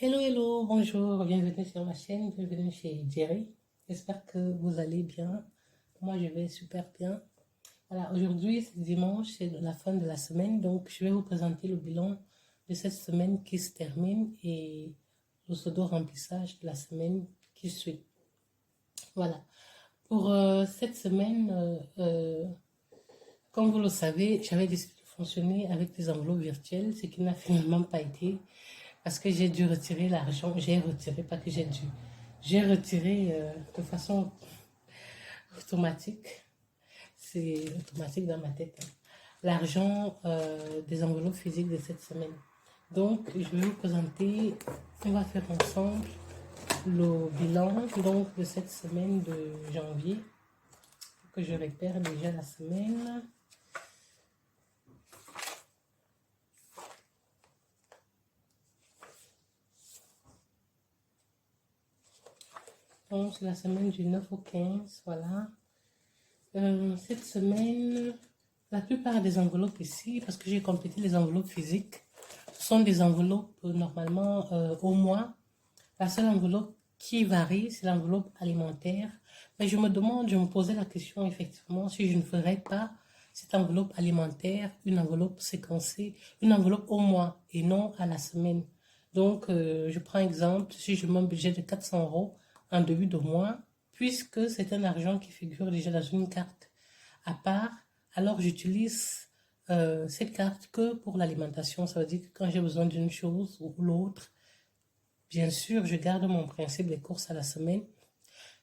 Hello, hello, bonjour, bienvenue sur ma chaîne, bienvenue chez Jerry. J'espère que vous allez bien. Moi, je vais super bien. Voilà, aujourd'hui, c'est dimanche, c'est la fin de la semaine, donc je vais vous présenter le bilan de cette semaine qui se termine et le pseudo-remplissage de la semaine qui suit. Voilà, pour cette semaine, comme vous le savez, j'avais décidé de fonctionner avec des enveloppes virtuelles, ce qui n'a finalement pas été parce que j'ai dû retirer l'argent. J'ai retiré, pas que j'ai retiré de façon automatique. C'est automatique dans ma tête, hein. L'argent des enveloppes physiques de cette semaine. Donc, je vais vous présenter, on va faire ensemble le bilan donc, de cette semaine de janvier. Que je repère déjà la semaine. Donc, c'est la semaine du 9 au 15, voilà. Cette semaine, la plupart des enveloppes ici, parce que j'ai complété les enveloppes physiques, ce sont des enveloppes normalement au mois. La seule enveloppe qui varie, c'est l'enveloppe alimentaire. Mais je me posais la question effectivement si je ne ferais pas cette enveloppe alimentaire, une enveloppe séquencée, une enveloppe au mois et non à la semaine. Donc, je prends exemple, si je mets un budget de 400 euros en début de mois, puisque c'est un argent qui figure déjà dans une carte à part, alors j'utilise cette carte que pour l'alimentation. Ça veut dire que quand j'ai besoin d'une chose ou l'autre, bien sûr, je garde mon principe des courses à la semaine,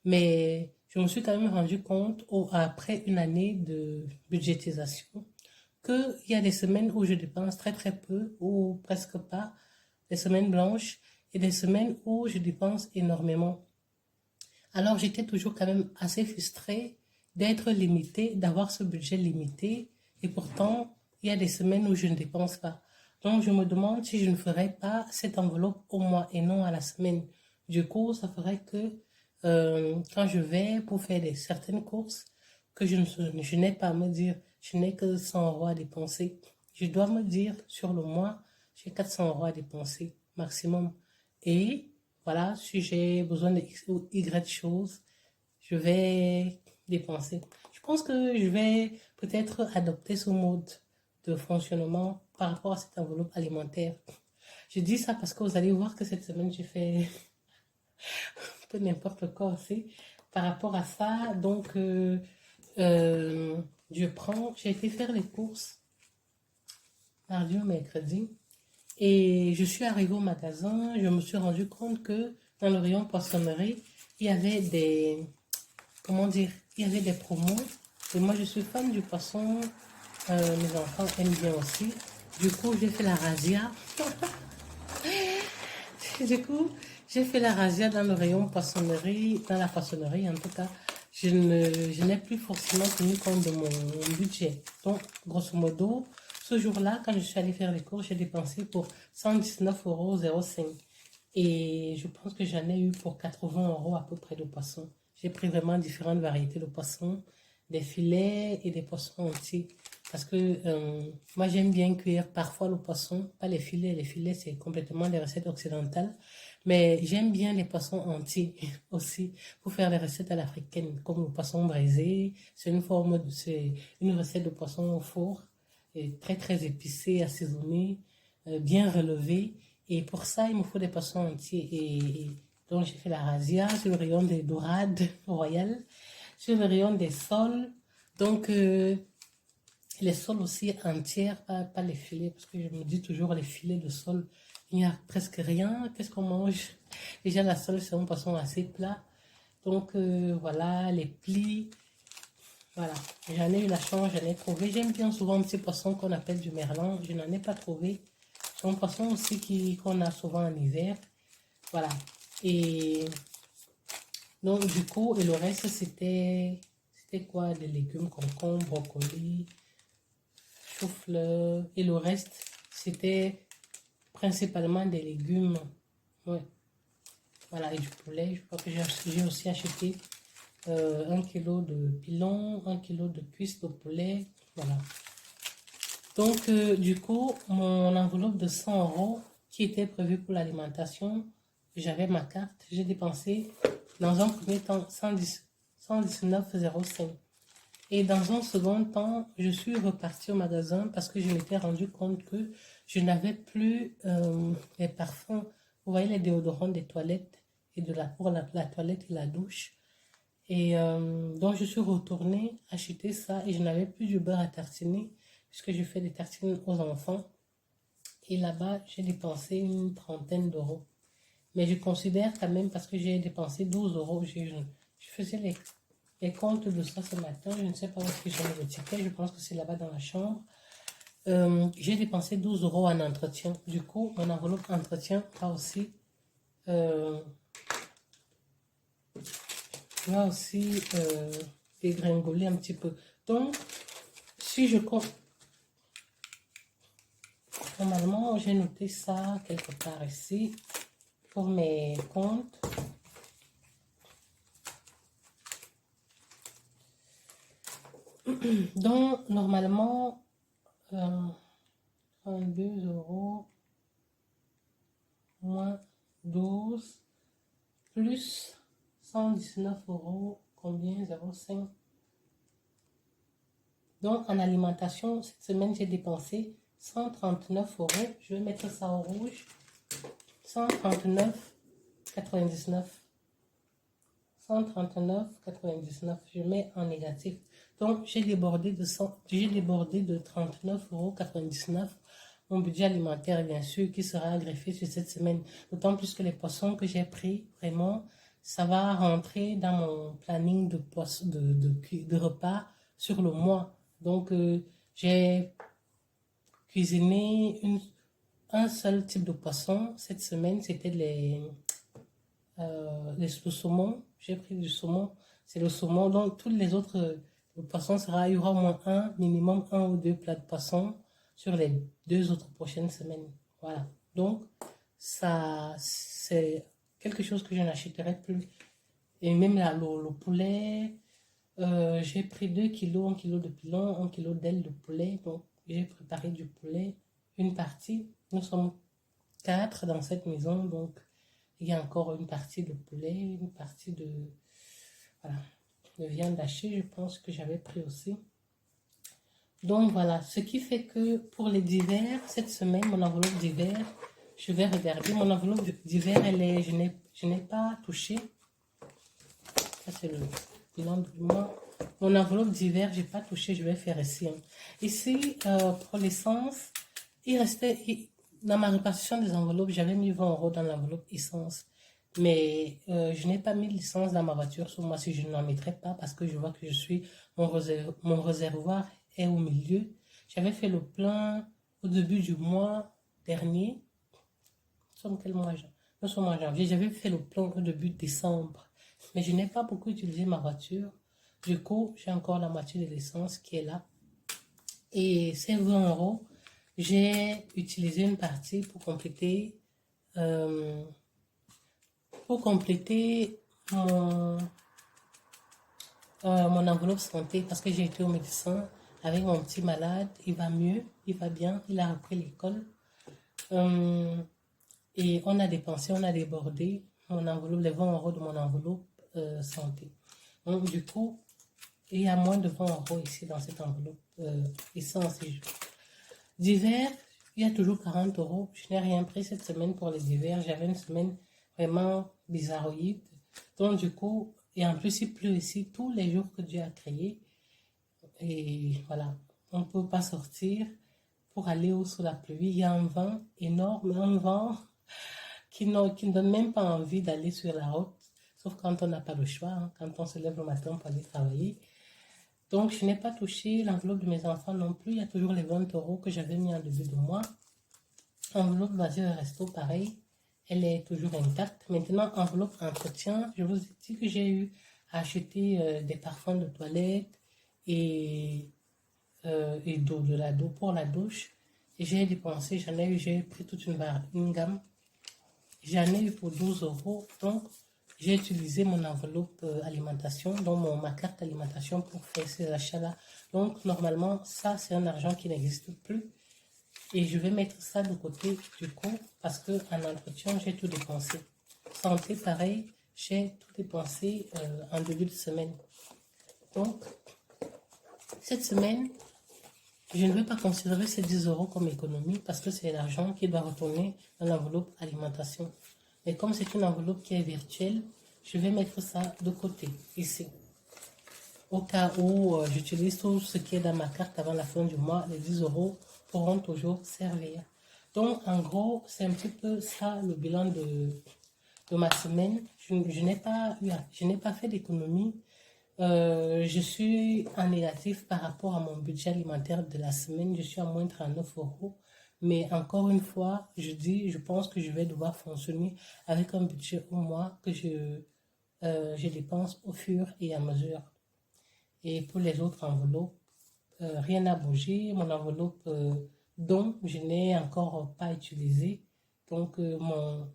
mais je me suis quand même rendu compte, après une année de budgétisation, qu'il y a des semaines où je dépense très très peu ou presque pas, des semaines blanches, et des semaines où je dépense énormément. Alors j'étais toujours quand même assez frustrée d'être limitée, d'avoir ce budget limité, et pourtant il y a des semaines où je ne dépense pas. Donc je me demande si je ne ferais pas cette enveloppe au mois et non à la semaine. Du coup, ça ferait que quand je vais pour faire certaines courses, que je n'ai pas à me dire, je n'ai que 100 euros à dépenser. Je dois me dire sur le mois, j'ai 400 euros à dépenser maximum. Et voilà, si j'ai besoin de X ou Y choses, je vais dépenser. Je pense que je vais peut-être adopter ce mode de fonctionnement par rapport à cette enveloppe alimentaire. Je dis ça parce que vous allez voir que cette semaine, j'ai fait un peu n'importe quoi aussi par rapport à ça. Donc, j'ai été faire les courses mardi ou mercredi. Et je suis arrivée au magasin, je me suis rendu compte que dans le rayon poissonnerie, il y avait comment dire, il y avait des promos. Et moi, je suis fan du poisson, mes enfants aiment bien aussi. Du coup, j'ai fait la razzia. Du coup, j'ai fait la razzia dans le rayon poissonnerie, dans la poissonnerie en tout cas. Je n'ai plus forcément tenu compte de mon budget. Donc, grosso modo, ce jour-là, quand je suis allée faire les courses, j'ai dépensé pour 119,05 €. Et je pense que j'en ai eu pour 80 € à peu près de poissons. J'ai pris vraiment différentes variétés de poissons, des filets et des poissons entiers. Parce que moi, j'aime bien cuire parfois le poisson, pas les filets. Les filets, c'est complètement des recettes occidentales. Mais j'aime bien les poissons entiers aussi pour faire des recettes à l'africaine, comme le poisson braisé. C'est une recette de poisson au four, et très très épicée, assaisonnée, bien relevée. Et pour ça, il me faut des poissons entiers. Donc, j'ai fait la razzia sur le rayon des dorades royales, sur le rayon des sols. Donc, les sols aussi entières, pas les filets, parce que je me dis toujours les filets de sol, il n'y a presque rien. Qu'est-ce qu'on mange? Déjà, la sole, c'est un poisson assez plat. Donc, voilà, les plis. Voilà, j'en ai eu la chance, j'en ai trouvé. J'aime bien souvent ces poissons qu'on appelle du merlan. Je n'en ai pas trouvé. C'est un poisson aussi qu'on a souvent en hiver. Voilà. Et donc, du coup, et le reste, c'était quoi? Des légumes, concombres, brocolis, chou-fleur. Et le reste, c'était principalement des légumes. Ouais. Voilà, et du poulet. Je crois que j'ai aussi acheté 1 kilo de pilon, 1 kilo de cuisses de poulet. Voilà. Donc, du coup, mon enveloppe de 100 € qui était prévu pour l'alimentation. J'avais ma carte. J'ai dépensé dans un premier temps 119,05. Et dans un second temps, je suis repartie au magasin parce que je m'étais rendu compte que je n'avais plus les parfums. Vous voyez les déodorants des toilettes et pour la toilette et la douche. Et donc, je suis retournée acheter ça et je n'avais plus du beurre à tartiner puisque je fais des tartines aux enfants. Et là-bas, j'ai dépensé une trentaine d'euros. Mais je considère quand même, parce que j'ai dépensé 12 euros, je faisais les comptes de ça ce matin. Je ne sais pas où est-ce que j'ai le ticket. Je pense que c'est là-bas dans la chambre. J'ai dépensé 12 euros en entretien. Du coup, mon enveloppe entretien va aussi dégringoler un petit peu. Donc, si je compte, normalement, j'ai noté ça quelque part ici pour mes comptes. Donc, normalement, 32 euros moins 12 plus 119 euros, combien? 0,5. Donc, en alimentation, cette semaine, j'ai dépensé 139 euros. Je vais mettre ça au rouge. 139,99. 139,99. Je mets en négatif. Donc, j'ai débordé de 39,99 euros. Mon budget alimentaire, bien sûr, qui sera greffé sur cette semaine. D'autant plus que les poissons que j'ai pris, vraiment, ça va rentrer dans mon planning de repas sur le mois. Donc, j'ai cuisiné un seul type de poisson. Cette semaine, c'était le saumon. J'ai pris du saumon. C'est le saumon. Donc, tous les autres le poissons, il y aura au moins minimum un ou deux plats de poisson sur les 2 autres prochaines semaines. Voilà. Donc, ça, c'est quelque chose que je n'achèterai plus. Et même là, le poulet, j'ai pris 2 kilos, 1 kilo de pilon, 1 kilo d'aile de poulet. Donc, j'ai préparé du poulet, une partie. Nous sommes 4 dans cette maison, donc il y a encore une partie de poulet, une partie de viande hachée, je pense que j'avais pris aussi. Donc voilà, ce qui fait que pour les divers, cette semaine, mon enveloppe d'hiver, je vais regarder. Mon enveloppe d'hiver, je n'ai pas touché. Ça, c'est le bilan du mois. Mon enveloppe d'hiver, je n'ai pas touché, je vais faire ici. Ici, pour l'essence, il restait, dans ma répartition des enveloppes, j'avais mis 20 euros dans l'enveloppe essence. Mais je n'ai pas mis l'essence dans ma voiture sur moi si je n'en mettrais pas parce que je vois que mon réservoir est au milieu. J'avais fait le plein au début du mois dernier. Nous sommes quel mois? Nous sommes en janvier. J'avais fait le plein au début de décembre. Mais je n'ai pas beaucoup utilisé ma voiture. Du coup, j'ai encore la moitié de l'essence qui est là. Et ces 20 euros, j'ai utilisé une partie pour compléter mon enveloppe santé parce que j'ai été au médecin avec mon petit malade. Il va mieux, il va bien, il a repris l'école. Et on a dépensé, on a débordé mon enveloppe, les 20 euros de mon enveloppe santé. Donc du coup, il y a moins de 20 euros ici dans cette enveloppe essence. D'hiver, il y a toujours 40 euros. Je n'ai rien pris cette semaine pour les hivers. J'avais une semaine vraiment bizarroïde. Donc du coup, et en plus il pleut ici tous les jours que Dieu a créé. Et voilà, on ne peut pas sortir pour aller sous la pluie. Il y a un vent énorme, un vent qui ne donne même pas envie d'aller sur la route. Sauf quand on n'a pas le choix, hein, quand on se lève le matin pour aller travailler. Donc, je n'ai pas touché l'enveloppe de mes enfants non plus. Il y a toujours les 20 euros que j'avais mis en début de mois. Enveloppe loisir et resto, pareil. Elle est toujours intacte. Maintenant, enveloppe entretien. Je vous ai dit que j'ai eu à acheter des parfums de toilette et d'eau pour la douche. Et j'ai dépensé, j'ai pris toute une gamme. J'en ai eu pour 12 euros. Donc, j'ai utilisé mon enveloppe alimentation, donc ma carte alimentation pour faire ces achats-là. Donc, normalement, ça, c'est un argent qui n'existe plus. Et je vais mettre ça de côté du coup parce que en entretien, j'ai tout dépensé. Santé, pareil, j'ai tout dépensé en début de semaine. Donc, cette semaine, je ne vais pas considérer ces 10 euros comme économie parce que c'est l'argent qui doit retourner dans l'enveloppe alimentation. Et comme c'est une enveloppe qui est virtuelle, je vais mettre ça de côté, ici. Au cas où j'utilise tout ce qui est dans ma carte avant la fin du mois, les 10 euros pourront toujours servir. Donc, en gros, c'est un petit peu ça le bilan de ma semaine. Je n'ai pas fait d'économie. Je suis en négatif par rapport à mon budget alimentaire de la semaine. Je suis à moins 39 euros. Mais encore une fois, je pense que je vais devoir fonctionner avec un budget au mois que je dépense au fur et à mesure. Et pour les autres enveloppes, rien n'a bougé. Mon enveloppe don, je n'ai encore pas utilisé. Donc,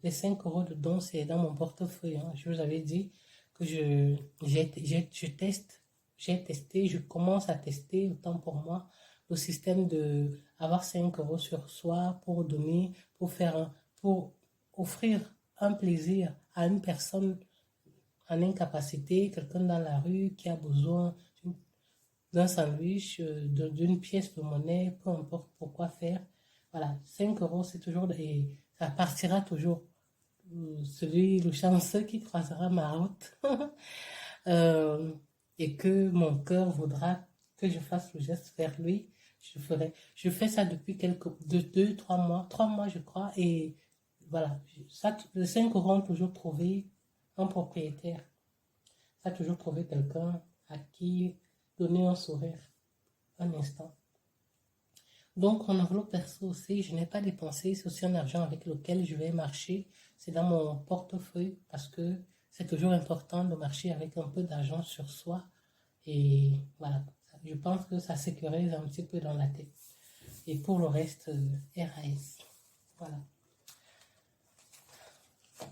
les 5 euros de don, c'est dans mon portefeuille. Hein. Je vous avais dit que j'ai testé, je commence à tester, autant pour moi, le système de avoir 5 euros sur soi pour donner, pour offrir un plaisir à une personne en incapacité, quelqu'un dans la rue qui a besoin d'un sandwich, d'une pièce de monnaie, peu importe pourquoi faire. Voilà, 5 euros, c'est toujours, et ça partira toujours. Le chanceux qui croisera ma route euh, et que mon cœur voudra que je fasse le geste vers lui, je ferai. Je fais ça depuis deux, 3 mois je crois, et voilà, les 5 euros ont toujours trouvé un propriétaire. Ça a toujours trouvé quelqu'un à qui donner un sourire, un instant. Donc, mon enveloppe perso aussi, je n'ai pas dépensé. C'est aussi un argent avec lequel je vais marcher. C'est dans mon portefeuille parce que c'est toujours important de marcher avec un peu d'argent sur soi. Et voilà, je pense que ça sécurise un petit peu dans la tête. Et pour le reste, RAS. Voilà.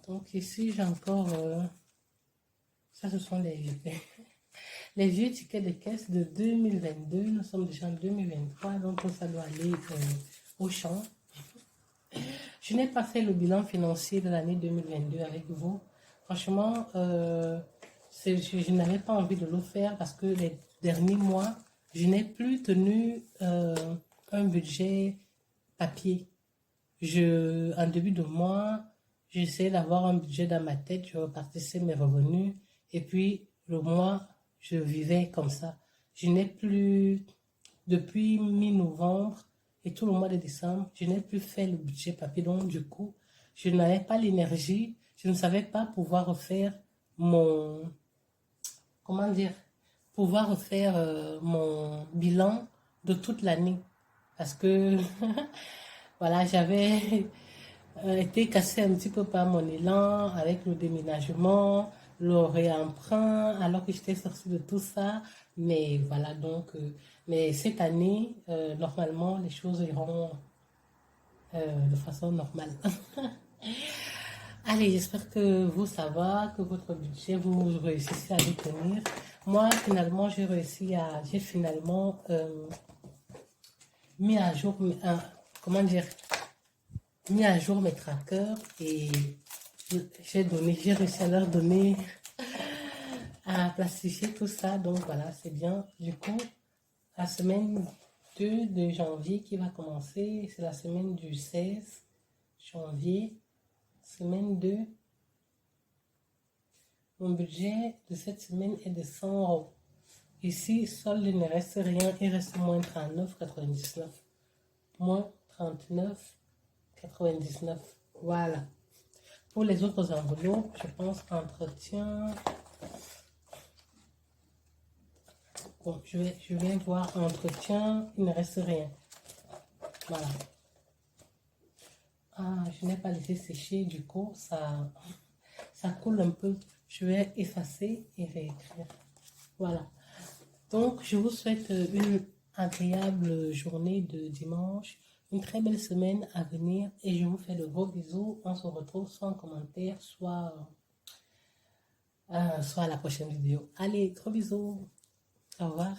Donc ici, j'ai encore... ça, ce sont les vieux tickets de caisse de 2022. Nous sommes déjà en 2023, donc ça doit aller au champ. Je n'ai pas fait le bilan financier de l'année 2022 avec vous. Franchement, je n'avais pas envie de le faire parce que les derniers mois, je n'ai plus tenu un budget papier. En début de mois, j'essayais d'avoir un budget dans ma tête, je repartissais mes revenus et puis le mois, je vivais comme ça. Je n'ai plus, depuis mi-novembre et tout le mois de décembre, je n'ai plus fait le budget papier. Donc, du coup, je n'avais pas l'énergie, je ne savais pas pouvoir refaire comment dire, pouvoir refaire mon bilan de toute l'année. Parce que, voilà, j'avais été cassé un petit peu par mon élan avec le déménagement, le réemprunt, alors que j'étais sortie de tout ça. Mais voilà, donc, mais cette année, normalement, les choses iront de façon normale. Allez, j'espère que vous, ça va, que votre budget, vous réussissez à le tenir. Moi, finalement, j'ai finalement mis à jour, comment dire, mis à jour mes trackers et j'ai réussi à leur donner, à plastifier tout ça. Donc voilà, c'est bien. Du coup, la semaine 2 de janvier qui va commencer, c'est la semaine du 16 janvier, semaine 2. Mon budget de cette semaine est de 100 euros. Ici, solde, il ne reste rien, il reste moins 39,99. Moins 39,99. Voilà. Pour les autres enveloppes, je pense entretien. Bon, je vais voir entretien, il ne reste rien. Voilà. Ah, je n'ai pas laissé sécher, du coup, ça coule un peu. Je vais effacer et réécrire. Voilà. Donc, je vous souhaite une agréable journée de dimanche, une très belle semaine à venir et je vous fais de gros bisous. On se retrouve soit en commentaire, soit à la prochaine vidéo. Allez, gros bisous. Au revoir.